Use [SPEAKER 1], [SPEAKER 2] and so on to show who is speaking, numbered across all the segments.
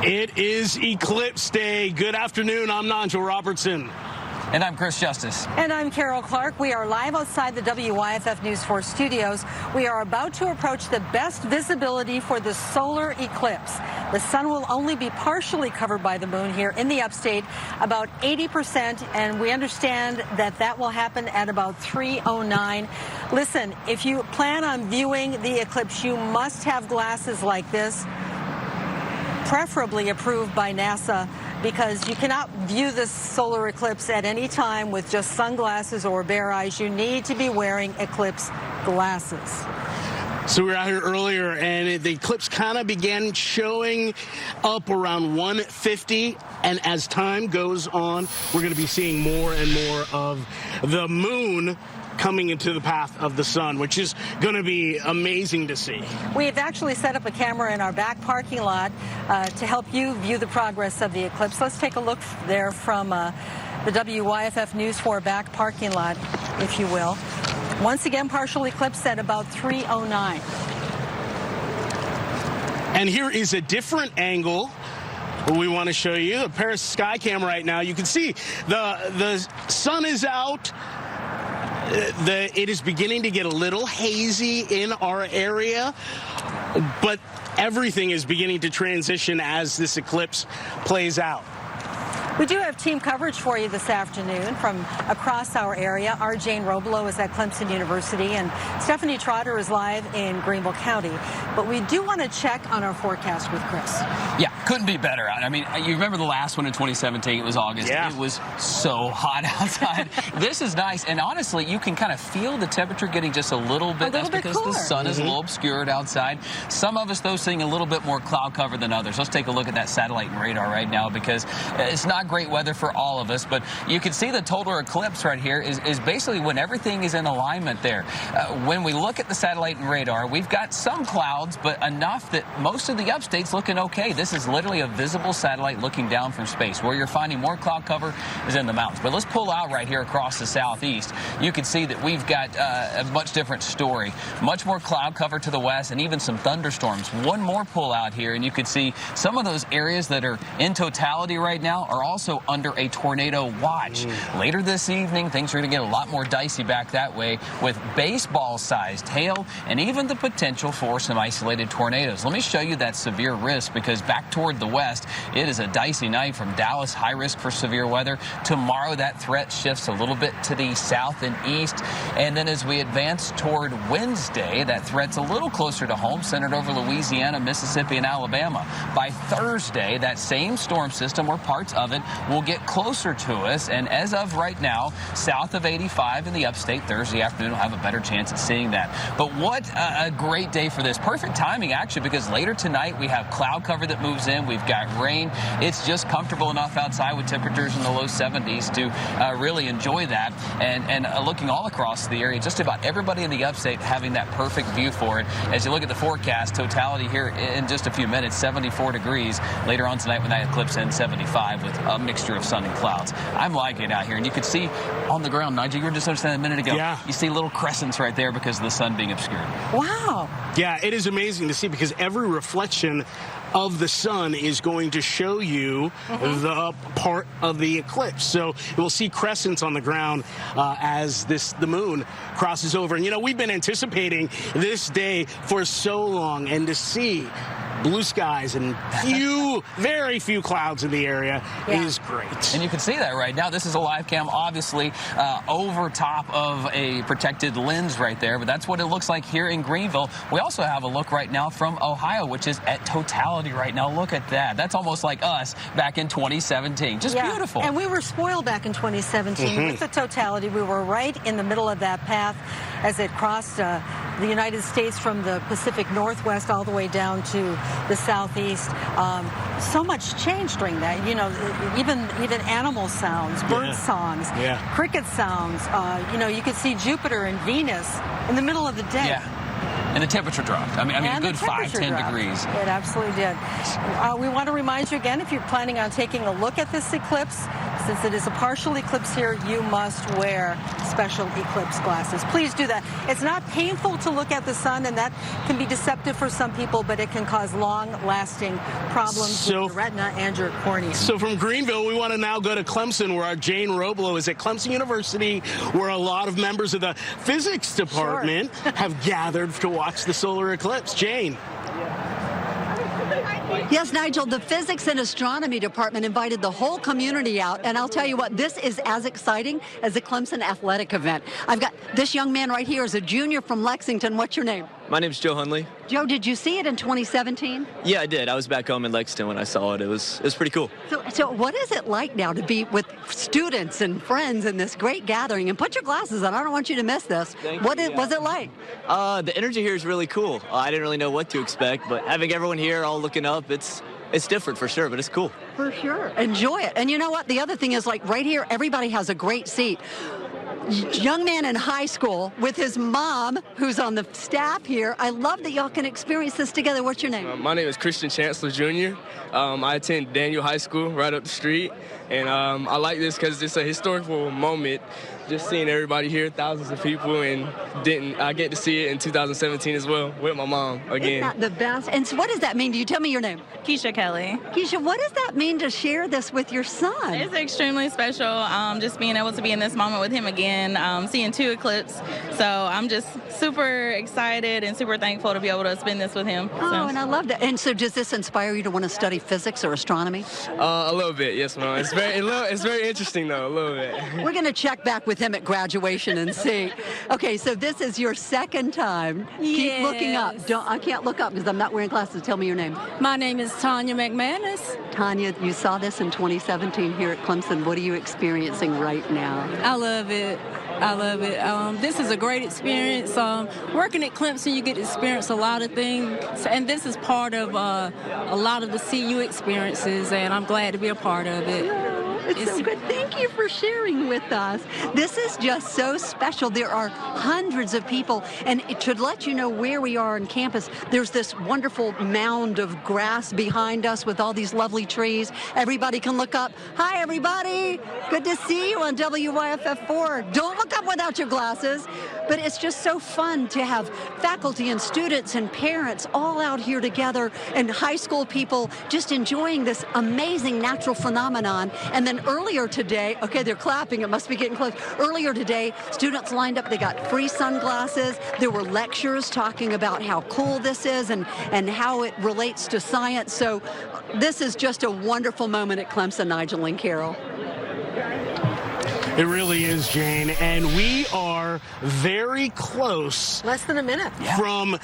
[SPEAKER 1] It is Eclipse Day. Good afternoon. I'm Nigel Robertson.
[SPEAKER 2] And I'm Chris Justice.
[SPEAKER 3] And I'm Carol Clark. We are live outside the WYFF News 4 studios. We are about to approach the best visibility for the solar eclipse. The sun will only be partially covered by the moon here in the upstate, about 80%, and we understand that that will happen at about 3:09. Listen, if you plan on viewing the eclipse, you must have glasses like this, preferably approved by NASA, because you cannot view this solar eclipse at any time with just sunglasses or bare eyes. You need to be wearing eclipse glasses.
[SPEAKER 1] So we were out here earlier, and the eclipse kind of began showing up around 1:50, and as time goes on, we're going to be seeing more and more of the moon coming into the path of the sun, which is going to be amazing to see.
[SPEAKER 3] We've actually set up a camera in our back parking lot to help you view the progress of the eclipse. Let's take a look there from the WYFF News 4 back parking lot, if you will. Once again, partial eclipse at about 3:09.
[SPEAKER 1] And here is a different angle we want to show you. A Paris sky cam right now. You can see the sun is out. It is beginning to get a little hazy in our area, but everything is beginning to transition as this eclipse plays out.
[SPEAKER 3] We do have team coverage for you this afternoon from across our area. Our Jane Roblo is at Clemson University, and Stephanie Trotter is live in Greenville County. But we do want to check on our forecast with Chris.
[SPEAKER 2] Yeah, couldn't be better. I mean, you remember the last one in 2017? It was August.
[SPEAKER 1] Yeah.
[SPEAKER 2] It was so hot outside. This is nice, and honestly, you can kind of feel the temperature getting just a little bit. That's because
[SPEAKER 3] cooler.
[SPEAKER 2] The sun is a little obscured outside. Some of us, though, seeing a little bit more cloud cover than others. Let's take a look at that satellite and radar right now, because it's not great weather for all of us, but you can see the total eclipse right here is basically when everything is in alignment there. When we look at the satellite and radar, we've got some clouds, but enough that most of the upstate's looking okay. This is literally a visible satellite looking down from space. Where you're finding more cloud cover is in the mountains. But let's pull out right here across the southeast. You can see that we've got a much different story. Much more cloud cover to the west and even some thunderstorms. One more pull out here, and you can see some of those areas that are in totality right now are also under a tornado watch. Later this evening, things are going to get a lot more dicey back that way with baseball-sized hail and even the potential for some isolated tornadoes. Let me show you that severe risk, because back toward the west, it is a dicey night from Dallas, high risk for severe weather. Tomorrow, that threat shifts a little bit to the south and east. And then as we advance toward Wednesday, that threat's a little closer to home, centered over Louisiana, Mississippi, and Alabama. By Thursday, that same storm system, or parts of it, will get closer to us, and as of right now, south of 85 in the upstate. Thursday afternoon, we'll have a better chance at seeing that. But what a great day for this. Perfect timing, actually, because later tonight we have cloud cover that moves in. We've got rain. It's just comfortable enough outside with temperatures in the low 70s to really enjoy that. And looking all across the area, just about everybody in the upstate having that perfect view for it. As you look at the forecast, totality here in just a few minutes, 74 degrees. Later on tonight when that eclipse ends, 75 with a mixture of sun and clouds. I'm liking it out here, and you can see on the ground, Nigel, you were just understanding a minute ago.
[SPEAKER 1] Yeah.
[SPEAKER 2] You see little crescents right there because of the sun being obscured.
[SPEAKER 3] Wow.
[SPEAKER 1] Yeah, it is amazing to see, because every reflection of the sun is going to show you the part of the eclipse. So we'll see crescents on the ground as the moon crosses over. And, you know, we've been anticipating this day for so long, and to see blue skies and very few clouds in the area is great.
[SPEAKER 2] And you can see that right now. This is a live cam, obviously, over top of a protected lens right there, but that's what it looks like here in Greenville. We also have a look right now from Ohio, which is at totality right now. Look at that. That's almost like us back in 2017. Just beautiful.
[SPEAKER 3] And we were spoiled back in 2017 with the totality. We were right in the middle of that path as it crossed the United States from the Pacific Northwest all the way down to the southeast. So much changed during that. You know, even animal sounds, bird songs, cricket sounds. You know, you could see Jupiter and Venus in the middle of the day.
[SPEAKER 2] Yeah. And the temperature dropped. I mean a good 5-10 degrees.
[SPEAKER 3] It absolutely did. We want to remind you again, if you're planning on taking a look at this eclipse, Since it is a partial eclipse here, you must wear special eclipse glasses. Please do that. It's not painful to look at the sun, and that can be deceptive for some people, but it can cause long-lasting problems with your retina and your cornea.
[SPEAKER 1] So from Greenville, we want to now go to Clemson, where our Jane Roblo is at Clemson University, where a lot of members of the physics department have gathered to watch the solar eclipse. Jane.
[SPEAKER 4] Yes, Nigel, the physics and astronomy department invited the whole community out, and I'll tell you what, this is as exciting as a Clemson athletic event. I've got this young man right here is a junior from Lexington. What's your name?
[SPEAKER 5] My name's Joe Hunley.
[SPEAKER 4] Joe, did you see it in 2017?
[SPEAKER 5] Yeah, I did. I was back home in Lexington when I saw it. It was pretty cool.
[SPEAKER 4] So what is it like now to be with students and friends in this great gathering? And put your glasses on. I don't want you to miss this. Was it like?
[SPEAKER 5] The energy here is really cool. I didn't really know what to expect, but having everyone here all looking up, it's different for sure, but it's cool.
[SPEAKER 4] For sure. Enjoy it. And you know what? The other thing is, like, right here, everybody has a great seat. Young man in high school with his mom, who's on the staff here. I love that y'all can experience this together. What's your name?
[SPEAKER 6] My name is Christian Chancellor Jr. I attend Daniel High School right up the street, and I like this because it's a historical moment. Just seeing everybody here, thousands of people, and I get to see it in 2017 as well with my mom again.
[SPEAKER 4] Isn't that the best? And so what does that mean? Do you tell me your name?
[SPEAKER 7] Keisha Kelly.
[SPEAKER 4] Keisha, what does that mean to share this with your son?
[SPEAKER 7] It's extremely special, just being able to be in this moment with him again, seeing 2 eclipses. So I'm just super excited and super thankful to be able to spend this with him.
[SPEAKER 4] Oh, and I love that. And so does this inspire you to want to study physics or astronomy?
[SPEAKER 6] A little bit, yes, ma'am. It's very interesting, though, a little bit.
[SPEAKER 4] We're going to check back with him at graduation and see. Okay, so this is your second time.
[SPEAKER 8] Yes.
[SPEAKER 4] Keep looking up. I can't look up because I'm not wearing glasses. Tell me your name.
[SPEAKER 8] My name is Tanya McManus.
[SPEAKER 4] Tanya, you saw this in 2017 here at Clemson. What are you experiencing right now?
[SPEAKER 8] I love it. I love it. This is a great experience. Working at Clemson, you get to experience a lot of things, and this is part of a lot of the CU experiences, and I'm glad to be a part of it.
[SPEAKER 4] It's so good. Thank you for sharing with us. This is just so special. There are hundreds of people, and to let you know where we are on campus, there's this wonderful mound of grass behind us with all these lovely trees. Everybody can look up. Hi, everybody. Good to see you on WYFF4. Don't look up without your glasses. But it's just so fun to have faculty and students and parents all out here together, and high school people just enjoying this amazing natural phenomenon. And then earlier today, okay, they're clapping, it must be getting close. Earlier today, students lined up, they got free sunglasses. There were lectures talking about how cool this is and how it relates to science. So this is just a wonderful moment at Clemson, Nigel and Carol.
[SPEAKER 1] It really is, Jane, and we are very close.
[SPEAKER 3] Less than a minute.
[SPEAKER 1] From,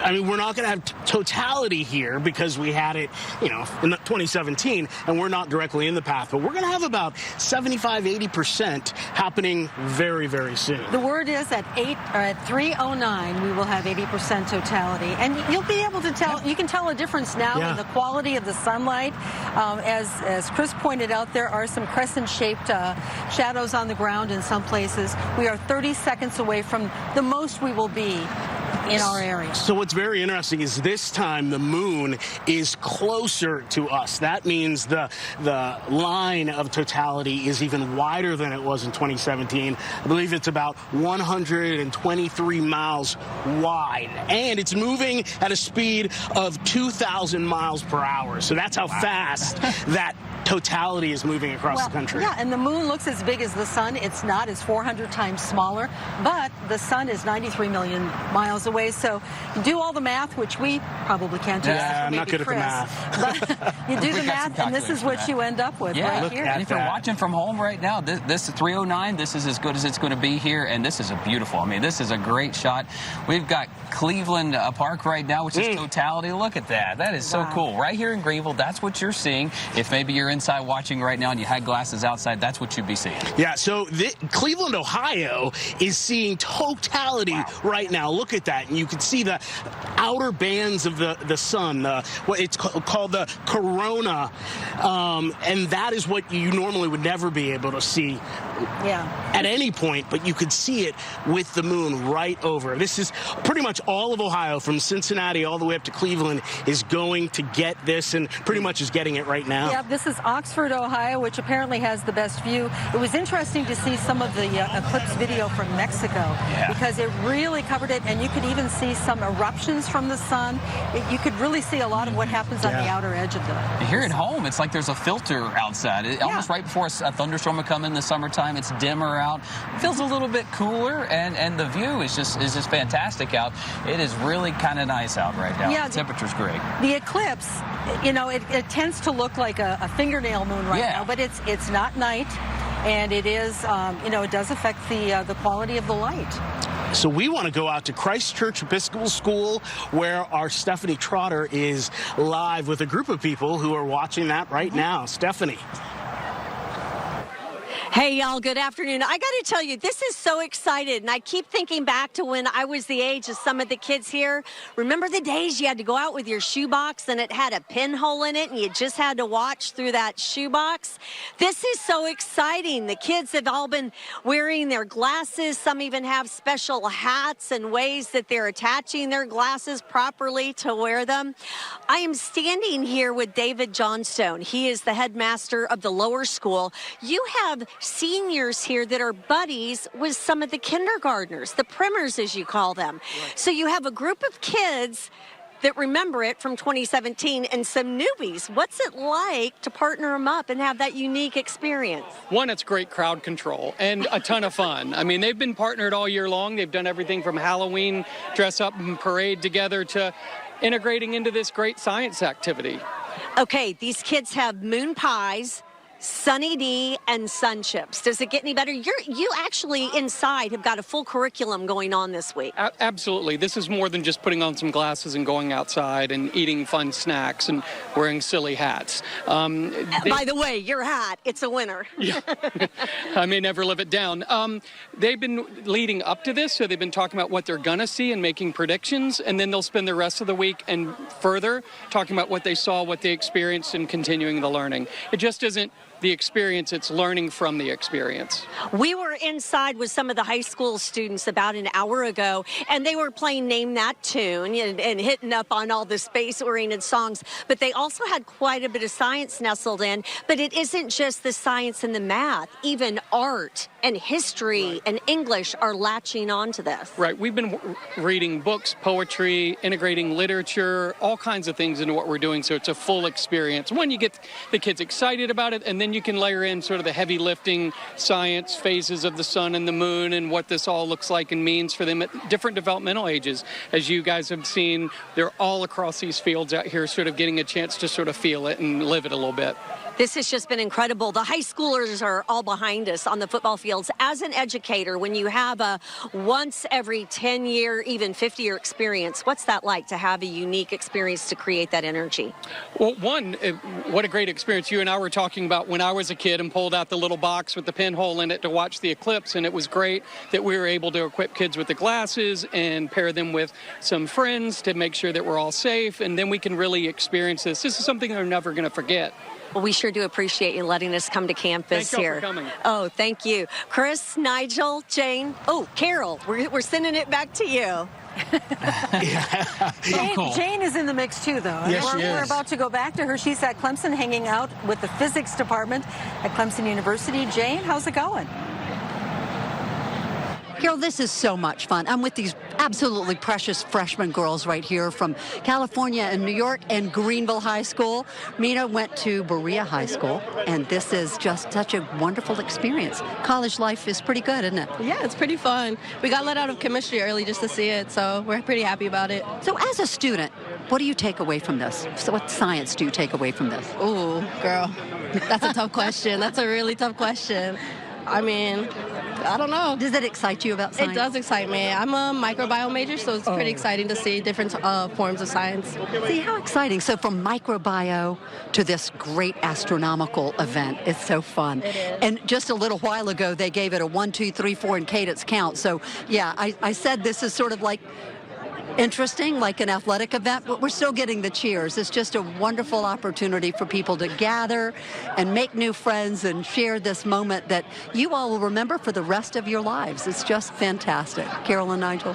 [SPEAKER 1] I mean, we're not going to have totality here because we had it, in 2017, and we're not directly in the path, but we're going to have about 75-80% happening very, very soon.
[SPEAKER 3] The word is at 3:09, we will have 80% totality, and you'll be able to tell. You can tell a difference now in the quality of the sunlight. As Chris pointed out, there are some crescent-shaped shadows on the ground in some places. We are 30 seconds away from the most we will be in our area.
[SPEAKER 1] So what's very interesting is this time the moon is closer to us. That means the line of totality is even wider than it was in 2017. I believe it's about 123 miles wide, and it's moving at a speed of 2,000 miles per hour. So that's how fast that totality is moving across the country.
[SPEAKER 3] Yeah, and the moon looks as big as the sun. It's not. It's 400 times smaller, but the sun is 93 million miles away. So you do all the math, which we probably can't do.
[SPEAKER 1] Yeah, I'm not good at the math.
[SPEAKER 3] But you do the math, and this is what you end up with right here.
[SPEAKER 2] And if you're watching from home right now, this is 309. This is as good as it's going to be here, and this is a beautiful. I mean, this is a great shot. We've got Cleveland Park right now, which is totality. Look at that. That is so cool. Right here in Greenville, that's what you're seeing. If maybe you're inside watching right now and you had glasses outside, that's what you'd be seeing.
[SPEAKER 1] Yeah, so Cleveland, Ohio is seeing totality right now. Look at that. And you can see the outer bands of the sun, what it's called the corona. And that is what you normally would never be able to see at any point, but you could see it with the moon right over. This is pretty much all of Ohio, from Cincinnati all the way up to Cleveland, is going to get this, and pretty much is getting it right now.
[SPEAKER 3] Yeah, this is Oxford, Ohio, which apparently has the best view. It was interesting to see some of the eclipse video from Mexico, because it really covered it, and you could even see some eruptions from the sun. You could really see a lot of what happens on the outer edge of the
[SPEAKER 2] Here at home, it's like there's a filter outside. Almost right before a thunderstorm would come in the summertime. It's dimmer out. It feels a little bit cooler, and the view is just fantastic out. It is really kind of nice out right now.
[SPEAKER 3] Yeah,
[SPEAKER 2] the temperature's great.
[SPEAKER 3] The eclipse, you know, it tends to look like a fingernail moon right now, but it's not night, and it is, you know, it does affect the quality of the light.
[SPEAKER 1] So we want to go out to Christ Church Episcopal School, where our Stephanie Trotter is live with a group of people who are watching that right now. Stephanie.
[SPEAKER 9] Hey, y'all, good afternoon. I got to tell you, this is so excited, and I keep thinking back to when I was the age of some of the kids here. Remember the days you had to go out with your shoebox and it had a pinhole in it and you just had to watch through that shoebox? This is so exciting. The kids have all been wearing their glasses. Some even have special hats and ways that they're attaching their glasses properly to wear them. I am standing here with David Johnstone. He is the headmaster of the lower school. You have seniors here that are buddies with some of the kindergartners, the primers as you call them. So you have a group of kids that remember it from 2017 and some newbies. What's it like to partner them up and have that unique experience?
[SPEAKER 10] One, it's great crowd control and a ton of fun. I mean, they've been partnered all year long. They've done everything from Halloween dress up and parade together to integrating into this great science activity.
[SPEAKER 9] Okay, these kids have moon pies, Sunny D, and Sun Chips. Does it get any better? You actually inside have got a full curriculum going on this week.
[SPEAKER 10] Absolutely. This is more than just putting on some glasses and going outside and eating fun snacks and wearing silly hats.
[SPEAKER 9] By the way, your hat, it's a winner.
[SPEAKER 10] Yeah. I may never live it down. They've been leading up to this, so they've been talking about what they're going to see and making predictions, and then they'll spend the rest of the week and further talking about what they saw, what they experienced, and continuing the learning. It just isn't the experience, it's learning from the experience.
[SPEAKER 9] We were inside with some of the high school students about an hour ago, and they were playing Name That Tune and hitting up on all the space-oriented songs, but they also had quite a bit of science nestled in. But it isn't just the science and the math, even art and history and English are latching onto this.
[SPEAKER 10] Right, we've been reading books, poetry, integrating literature, all kinds of things into what we're doing, so it's a full experience. One, you get the kids excited about it, and then you can layer in sort of the heavy lifting science phases of the sun and the moon and what this all looks like and means for them at different developmental ages. As you guys have seen, they're all across these fields out here sort of getting a chance to sort of feel it and live it a little bit.
[SPEAKER 9] This has just been incredible. The high schoolers are all behind us on the football fields. As an educator, when you have a once every 10-year, even 50-year experience, what's that like to have a unique experience to create that energy?
[SPEAKER 10] Well, one, what a great experience. You and I were talking about when I was a kid and pulled out the little box with the pinhole in it to watch the eclipse, and it was great that we were able to equip kids with the glasses and pair them with some friends to make sure that we're all safe, and then we can really experience this. This is something they're never going to forget.
[SPEAKER 9] Well, we sure do appreciate you letting us come to campus here.
[SPEAKER 10] Thank you for coming.
[SPEAKER 9] Oh, thank you. Chris, Nigel, Jane. Oh, Carol, we're sending it back to you.
[SPEAKER 3] Jane is in the mix too, though.
[SPEAKER 1] Yes,
[SPEAKER 3] We're about to go back to her. She's at Clemson hanging out with the physics department at Clemson University. Jane, how's it going?
[SPEAKER 4] Carol, this is so much fun. I'm with these absolutely precious freshman girls right here from California and New York and Greenville High School. Mina went to Berea High School, and this is just such a wonderful experience. College life is pretty good, isn't it?
[SPEAKER 11] Yeah, it's pretty fun. We got let out of chemistry early just to see it, so we're pretty happy about it.
[SPEAKER 4] So as a student, what do you take away from this? So what science do you take away from this?
[SPEAKER 11] Ooh, girl, that's a tough question. That's a really tough question. I mean, I don't know.
[SPEAKER 4] Does it excite you about science?
[SPEAKER 11] It does excite me. I'm a microbiome major, so it's pretty exciting to see different forms of science.
[SPEAKER 4] See, how exciting. So from microbio to this great astronomical event. It's so fun.
[SPEAKER 11] It is.
[SPEAKER 4] And just a little while ago, they gave it a 1, 2, 3, 4 in cadence count. So, yeah, I said this is sort of like interesting, like an athletic event, but we're still getting the cheers. It's just a wonderful opportunity for people to gather and make new friends and share this moment that you all will remember for the rest of your lives. It's just fantastic. Carol and Nigel.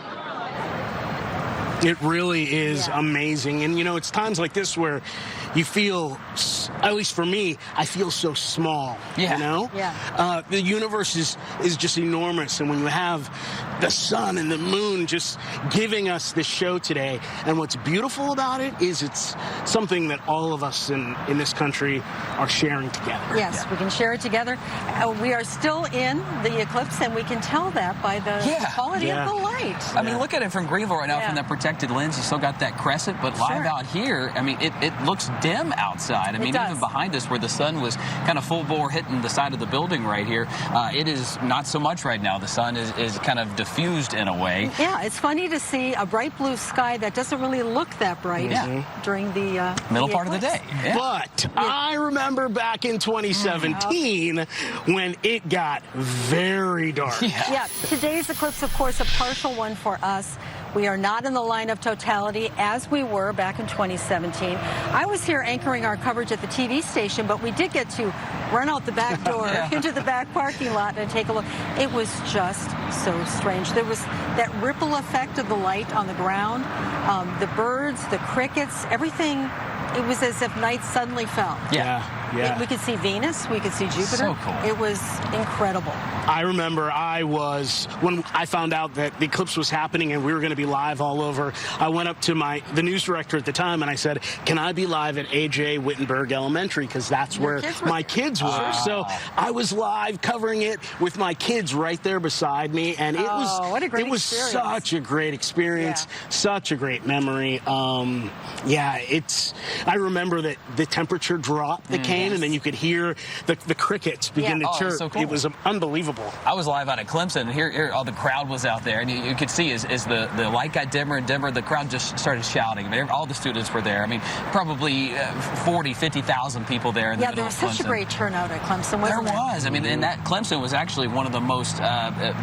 [SPEAKER 1] It really is amazing. And, you know, it's times like this where you feel, at least for me, I feel so small, you know?
[SPEAKER 3] Yeah.
[SPEAKER 1] The universe is just enormous. And when you have the sun and the moon just giving us this show today, and what's beautiful about it is it's something that all of us in this country are sharing together.
[SPEAKER 3] Yes, we can share it together. We are still in the eclipse, and we can tell that by the quality of the light.
[SPEAKER 2] I mean, look at it from Greenville right now from that protected lens. You still got that crescent, but live out here, I mean, it looks dim outside. I mean, even behind us where the sun was kind of full bore hitting the side of the building right here, it is not so much right now. The sun is kind of diffused in a way.
[SPEAKER 3] Yeah, it's funny to see a bright blue sky that doesn't really look that bright during the
[SPEAKER 2] middle part of the day. Yeah.
[SPEAKER 1] But I remember back in 2017 when it got very dark.
[SPEAKER 3] Yeah, today's eclipse, of course, a partial one for us. We are not in the line of totality as we were back in 2017. I was here anchoring our coverage at the TV station, but we did get to run out the back door into the back parking lot and take a look. It was just so strange. There was that ripple effect of the light on the ground, the birds, the crickets, everything. It was as if night suddenly fell. We could see Venus. We could see Jupiter.
[SPEAKER 2] So cool.
[SPEAKER 3] It was incredible.
[SPEAKER 1] I remember when I found out that the eclipse was happening and we were going to be live all over, I went up to the news director at the time and I said, can I be live at A.J. Wittenberg Elementary? Because that's where my kids were. So I was live covering it with my kids right there beside me. And it was such a great experience, such a great memory. I remember that the temperature drop that came and then you could hear the crickets begin to chirp.
[SPEAKER 2] So cool.
[SPEAKER 1] It was unbelievable.
[SPEAKER 2] I was live out at Clemson, and here all the crowd was out there, and you could see as the light got dimmer and dimmer, the crowd just started shouting. I mean, all the students were there. I mean, probably 40, 50,000 people there in the middle of Clemson.
[SPEAKER 3] There was such a great turnout at Clemson, wasn't
[SPEAKER 2] there? Was. I mean, and that Clemson was actually one of the most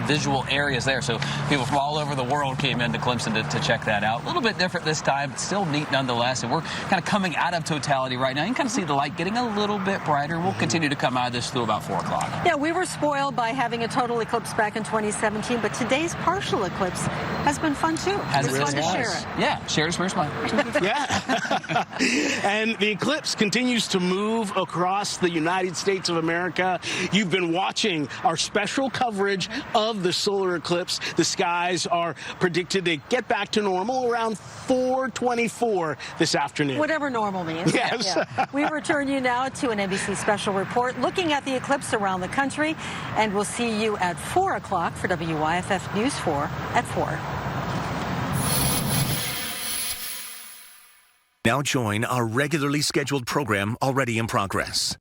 [SPEAKER 2] visual areas there, so people from all over the world came into Clemson to check that out. A little bit different this time, but still neat nonetheless, and we're kind of coming out of totality right now. You can kind of see the light getting a little bit brighter. We'll continue to come out of this through about 4 o'clock.
[SPEAKER 3] Yeah, we were spoiled by having a total eclipse back in 2017, but today's partial eclipse has been fun too. It's fun to share it.
[SPEAKER 2] Yeah, share it, smile.
[SPEAKER 1] And the eclipse continues to move across the United States of America. You've been watching our special coverage of the solar eclipse. The skies are predicted to get back to normal around 4:24 this afternoon.
[SPEAKER 3] Whatever normal means.
[SPEAKER 1] Yes.
[SPEAKER 3] We return you now to an NBC special report looking at the eclipse around the country, and we'll see you at 4 o'clock for WYFF News 4 at 4.
[SPEAKER 12] Now join our regularly scheduled program already in progress.